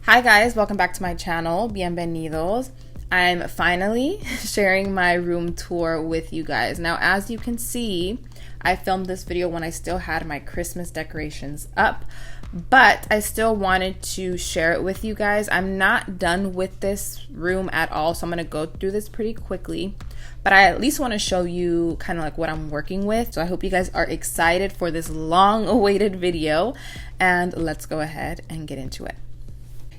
Hi guys, welcome back to my channel. Bienvenidos. I'm finally sharing my room tour with you guys. Now, as you can see, I filmed this video when I still had my Christmas decorations up, but I still wanted to share it with you guys. I'm not done with this room at all, so I'm gonna go through this pretty quickly, but I at least want to show you kind of like what I'm working with. So I hope you guys are excited for this long awaited video, and let's go ahead and get into it.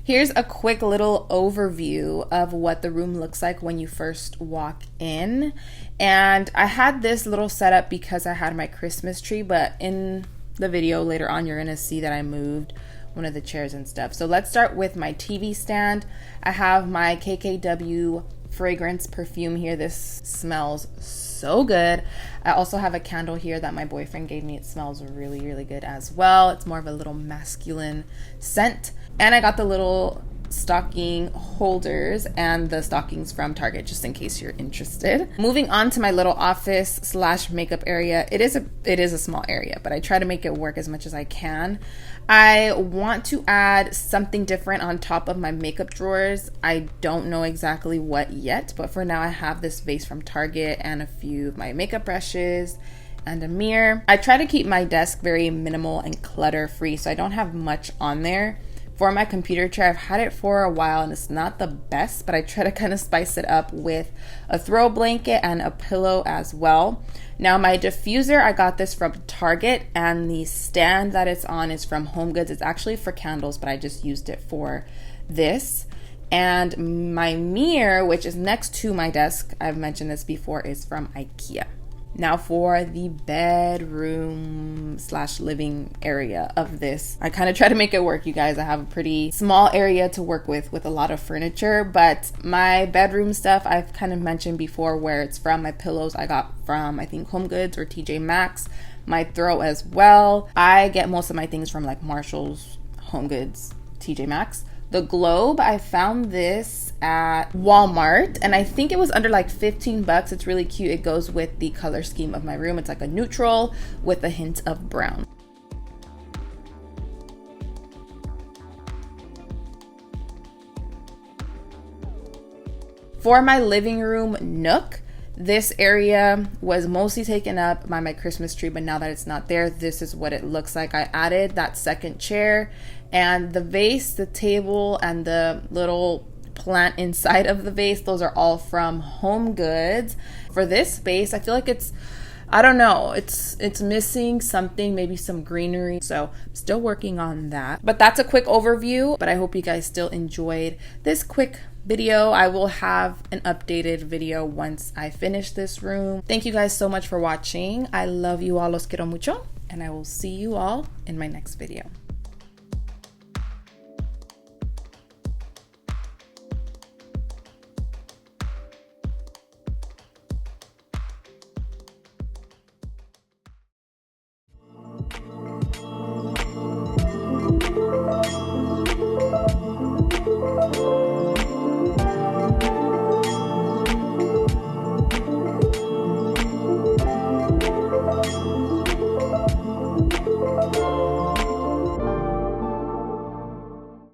Here's a quick little overview of what the room looks like when you first walk in. And I had this little setup because I had my Christmas tree, but in the video later on, you're gonna see that I moved one of the chairs and stuff. So let's start with my TV stand. I have my KKW fragrance perfume here. This smells so good. I also have a candle here that my boyfriend gave me. It smells really, really good as well. It's more of a little masculine scent. And I got the little stocking holders and the stockings from Target, just in case you're interested. Moving on to my little office slash makeup area. It is a small area, but I try to make it work as much as I can. I want to add something different on top of my makeup drawers. I don't know exactly what yet, but for now I have this vase from Target and a few of my makeup brushes and a mirror. I try to keep my desk very minimal and clutter free, so I don't have much on there. For my computer chair, I've had it for a while and it's not the best, but I try to kind of spice it up with a throw blanket and a pillow as well. Now my diffuser, I got this from Target, and the stand that it's on is from HomeGoods. It's actually for candles, but I just used it for this. And my mirror, which is next to my desk, I've mentioned this before, is from IKEA. Now for the bedroom slash living area of this, I kind of try to make it work, you guys. I have a pretty small area to work with a lot of furniture, but my bedroom stuff I've kind of mentioned before where it's from. My pillows I got from, I think, HomeGoods or TJ Maxx. My throw as well. I get most of my things from like Marshall's, HomeGoods, TJ Maxx. The globe, I found this at Walmart, and I think it was under like 15 bucks. It's really cute. It goes with the color scheme of my room. It's like a neutral with a hint of brown. For my living room nook, this area was mostly taken up by my Christmas tree, but now that it's not there, this is what it looks like. I added that second chair, and the vase, the table, and the little plant inside of the vase, those are all from HomeGoods. For this space, I feel like I don't know, it's missing something, maybe some greenery, so I'm still working on that. But that's a quick overview, but I hope you guys still enjoyed this quick video. I will have an updated video once I finish this room. Thank you guys so much for watching. I love you all, los quiero mucho, and I will see you all in my next video.